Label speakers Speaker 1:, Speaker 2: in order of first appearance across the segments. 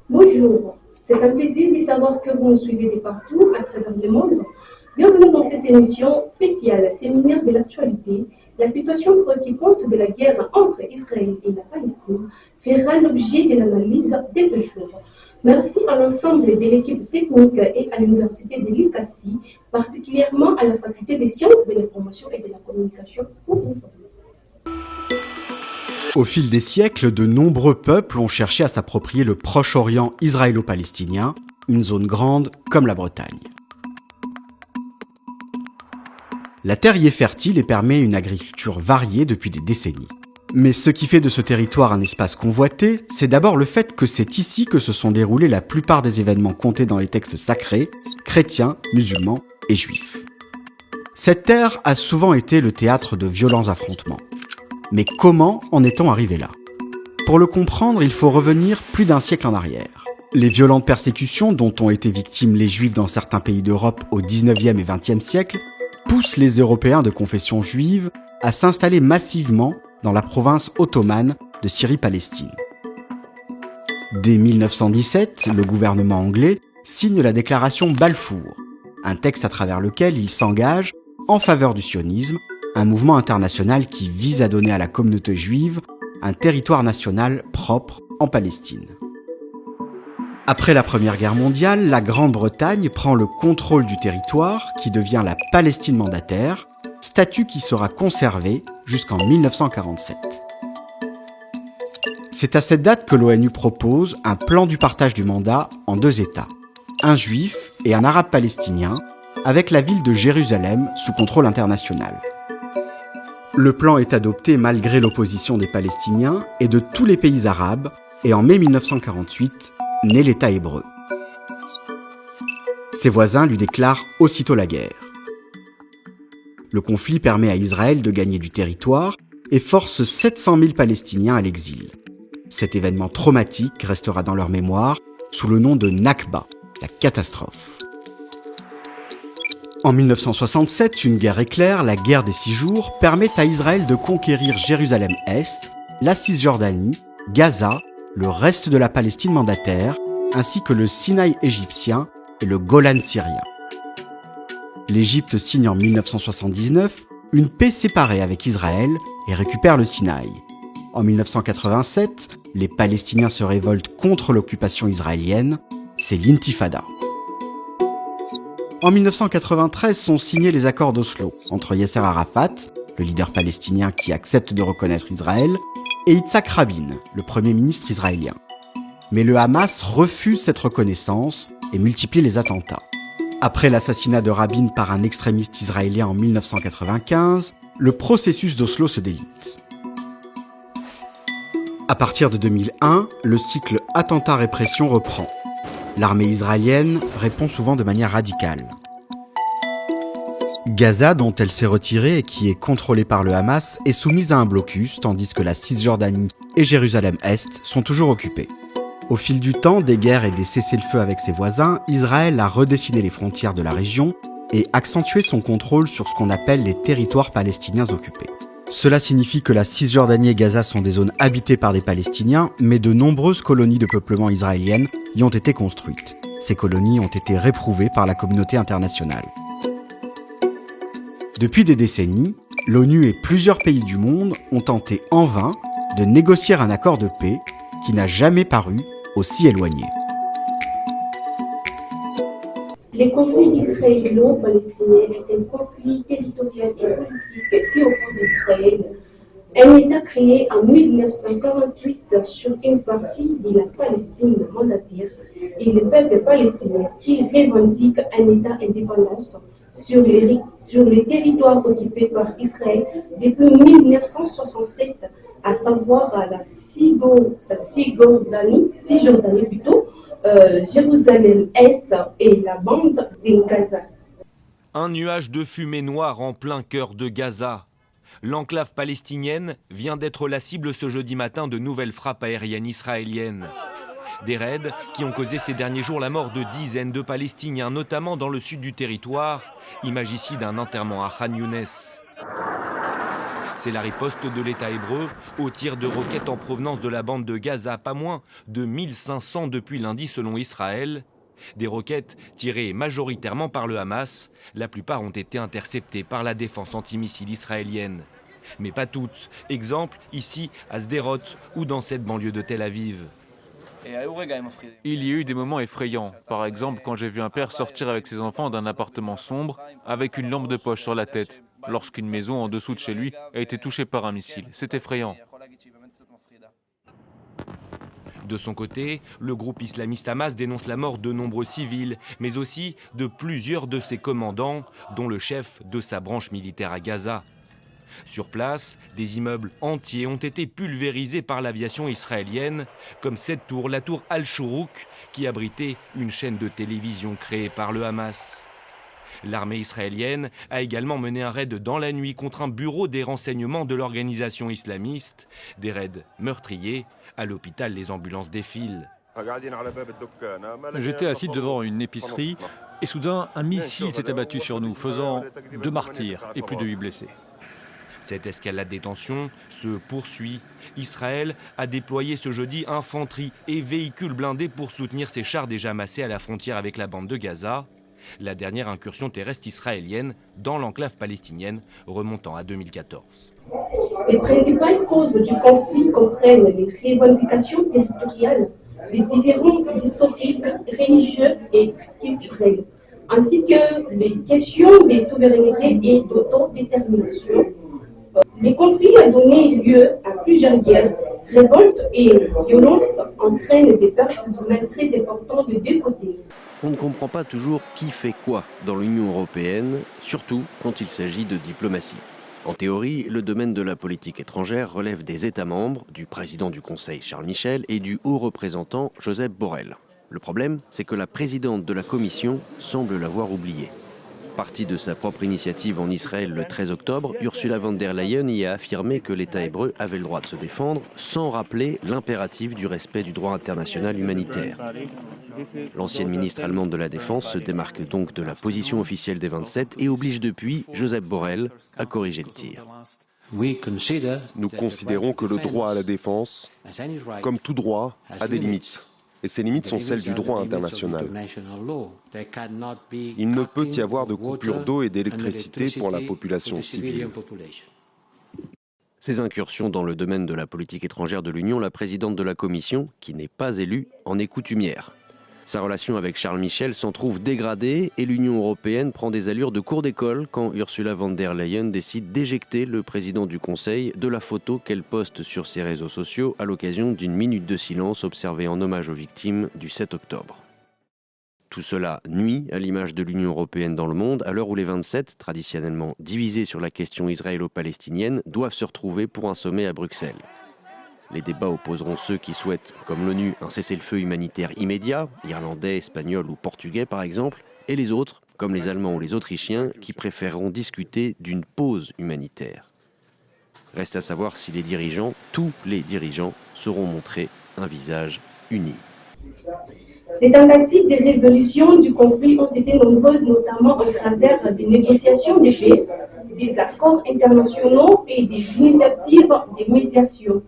Speaker 1: Bonjour, c'est un plaisir de savoir que vous nous suivez de partout à travers le monde. Bienvenue dans cette émission spéciale séminaire de l'actualité. La situation préoccupante de la guerre entre Israël et la Palestine fera l'objet de l'analyse de ce jour. Merci à l'ensemble de l'équipe technique et à l'Université de l'ICASI, particulièrement à la Faculté des sciences de l'information et de la communication pour informer.
Speaker 2: Au fil des siècles, de nombreux peuples ont cherché à s'approprier le Proche-Orient israélo-palestinien, une zone grande comme la Bretagne. La terre y est fertile et permet une agriculture variée depuis des décennies. Mais ce qui fait de ce territoire un espace convoité, c'est d'abord le fait que c'est ici que se sont déroulés la plupart des événements comptés dans les textes sacrés, chrétiens, musulmans et juifs. Cette terre a souvent été le théâtre de violents affrontements. Mais comment en est-on arrivé là? Pour le comprendre, il faut revenir plus d'un siècle en arrière. Les violentes persécutions dont ont été victimes les Juifs dans certains pays d'Europe au XIXe et XXe siècle poussent les Européens de confession juive à s'installer massivement dans la province ottomane de Syrie-Palestine. Dès 1917, le gouvernement anglais signe la déclaration Balfour, un texte à travers lequel il s'engage en faveur du sionisme, un mouvement international qui vise à donner à la communauté juive un territoire national propre en Palestine. Après la Première Guerre mondiale, la Grande-Bretagne prend le contrôle du territoire qui devient la Palestine mandataire, statut qui sera conservé jusqu'en 1947. C'est à cette date que l'ONU propose un plan du partage du mandat en deux États, un juif et un arabe palestinien, avec la ville de Jérusalem sous contrôle international. Le plan est adopté malgré l'opposition des Palestiniens et de tous les pays arabes, et en mai 1948, naît l'État hébreu. Ses voisins lui déclarent aussitôt la guerre. Le conflit permet à Israël de gagner du territoire et force 700 000 Palestiniens à l'exil. Cet événement traumatique restera dans leur mémoire sous le nom de Nakba, la catastrophe. En 1967, une guerre éclair, la guerre des 6 jours, permet à Israël de conquérir Jérusalem-Est, la Cisjordanie, Gaza, le reste de la Palestine mandataire, ainsi que le Sinaï égyptien et le Golan syrien. L'Égypte signe en 1979 une paix séparée avec Israël et récupère le Sinaï. En 1987, les Palestiniens se révoltent contre l'occupation israélienne, c'est l'intifada. En 1993 sont signés les accords d'Oslo entre Yasser Arafat, le leader palestinien qui accepte de reconnaître Israël, et Yitzhak Rabin, le premier ministre israélien. Mais le Hamas refuse cette reconnaissance et multiplie les attentats. Après l'assassinat de Rabin par un extrémiste israélien en 1995, le processus d'Oslo se délite. À partir de 2001, le cycle attentat-répression reprend. L'armée israélienne répond souvent de manière radicale. Gaza, dont elle s'est retirée et qui est contrôlée par le Hamas, est soumise à un blocus, tandis que la Cisjordanie et Jérusalem-Est sont toujours occupées. Au fil du temps, des guerres et des cessez-le-feu avec ses voisins, Israël a redessiné les frontières de la région et accentué son contrôle sur ce qu'on appelle les territoires palestiniens occupés. Cela signifie que la Cisjordanie et Gaza sont des zones habitées par des Palestiniens, mais de nombreuses colonies de peuplement israéliennes y ont été construites. Ces colonies ont été réprouvées par la communauté internationale. Depuis des décennies, l'ONU et plusieurs pays du monde ont tenté en vain de négocier un accord de paix qui n'a jamais paru aussi éloigné.
Speaker 1: Le conflit israélo-palestinien est un conflit territorial et politique qui oppose Israël, un État créé en 1948 sur une partie de la Palestine mandataire, et le peuple palestinien qui revendique un État indépendant sur les territoires occupés par Israël depuis 1967, à savoir la Cisjordanie plutôt, Jérusalem-Est et la bande de Gaza.
Speaker 3: Un nuage de fumée noire en plein cœur de Gaza. L'enclave palestinienne vient d'être la cible ce jeudi matin de nouvelles frappes aériennes israéliennes. Des raids qui ont causé ces derniers jours la mort de dizaines de Palestiniens, notamment dans le sud du territoire. Image ici d'un enterrement à Khan Younes. C'est la riposte de l'État hébreu au tir de roquettes en provenance de la bande de Gaza, pas moins de 1500 depuis lundi selon Israël. Des roquettes tirées majoritairement par le Hamas, la plupart ont été interceptées par la défense antimissile israélienne. Mais pas toutes. Exemple ici à Sderot ou dans cette banlieue de Tel Aviv.
Speaker 4: Il y a eu des moments effrayants. Par exemple, quand j'ai vu un père sortir avec ses enfants d'un appartement sombre avec une lampe de poche sur la tête, lorsqu'une maison en dessous de chez lui a été touchée par un missile. C'est effrayant.
Speaker 3: De son côté, le groupe islamiste Hamas dénonce la mort de nombreux civils, mais aussi de plusieurs de ses commandants, dont le chef de sa branche militaire à Gaza. Sur place, des immeubles entiers ont été pulvérisés par l'aviation israélienne, comme cette tour, la tour Al-Shourouk, qui abritait une chaîne de télévision créée par le Hamas. L'armée israélienne a également mené un raid dans la nuit contre un bureau des renseignements de l'organisation islamiste. Des raids meurtriers. À l'hôpital, les ambulances défilent.
Speaker 5: J'étais assis devant une épicerie et soudain, un missile s'est abattu sur nous, faisant 2 martyrs et plus de 8 blessés.
Speaker 3: Cette escalade des tensions se poursuit. Israël a déployé ce jeudi infanterie et véhicules blindés pour soutenir ses chars déjà amassés à la frontière avec la bande de Gaza. La dernière incursion terrestre israélienne dans l'enclave palestinienne remontant à 2014.
Speaker 1: Les principales causes du conflit comprennent les revendications territoriales, les différends historiques, religieux et culturels, ainsi que les questions de souveraineté et d'autodétermination. Le conflit a donné lieu à plusieurs guerres, révoltes et violences entraînent des pertes humaines très importantes de deux côtés.
Speaker 6: On ne comprend pas toujours qui fait quoi dans l'Union européenne, surtout quand il s'agit de diplomatie. En théorie, le domaine de la politique étrangère relève des États membres, du président du Conseil Charles Michel et du haut représentant Josep Borrell. Le problème, c'est que la présidente de la Commission semble l'avoir oublié. Partie de sa propre initiative en Israël le 13 octobre, Ursula von der Leyen y a affirmé que l'État hébreu avait le droit de se défendre sans rappeler l'impératif du respect du droit international humanitaire. L'ancienne ministre allemande de la Défense se démarque donc de la position officielle des 27 et oblige depuis Josep Borrell à corriger le tir.
Speaker 7: Nous considérons que le droit à la défense, comme tout droit, a des limites. Et ces limites sont celles du droit international. Il ne peut y avoir de coupure d'eau et d'électricité pour la population civile.
Speaker 6: Ces incursions dans le domaine de la politique étrangère de l'Union, la présidente de la Commission, qui n'est pas élue, en est coutumière. Sa relation avec Charles Michel s'en trouve dégradée et l'Union européenne prend des allures de cours d'école quand Ursula von der Leyen décide d'éjecter le président du Conseil de la photo qu'elle poste sur ses réseaux sociaux à l'occasion d'une minute de silence observée en hommage aux victimes du 7 octobre. Tout cela nuit à l'image de l'Union européenne dans le monde à l'heure où les 27, traditionnellement divisés sur la question israélo-palestinienne, doivent se retrouver pour un sommet à Bruxelles. Les débats opposeront ceux qui souhaitent, comme l'ONU, un cessez-le-feu humanitaire immédiat, irlandais, espagnol ou portugais par exemple, et les autres, comme les Allemands ou les Autrichiens, qui préféreront discuter d'une pause humanitaire. Reste à savoir si les dirigeants, tous les dirigeants, sauront montrer un visage uni.
Speaker 1: Les tentatives de résolution du conflit ont été nombreuses, notamment au travers des négociations de paix, des accords internationaux et des initiatives de médiation.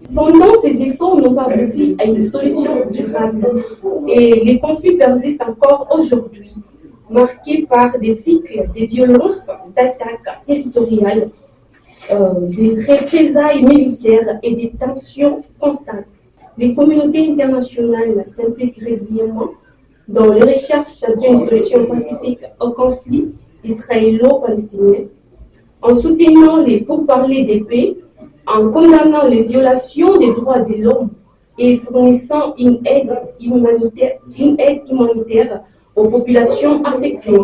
Speaker 1: Cependant, ces efforts n'ont pas abouti à une solution durable et les conflits persistent encore aujourd'hui, marqués par des cycles de violences, d'attaques territoriales, des représailles militaires et des tensions constantes. Les communautés internationales s'impliquent régulièrement dans les recherches d'une solution pacifique au conflit israélo-palestinien, en soutenant les pourparlers de paix, en condamnant les violations des droits de l'homme et fournissant une aide humanitaire aux populations affectées.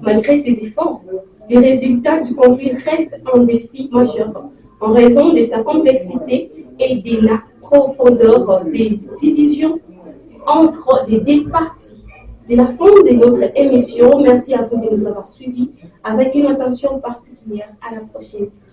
Speaker 1: Malgré ces efforts, les résultats du conflit restent un défi majeur en raison de sa complexité et de la profondeur des divisions entre les deux parties. C'est la fin de notre émission. Merci à vous de nous avoir suivis avec une attention particulière. À la prochaine. Ciao.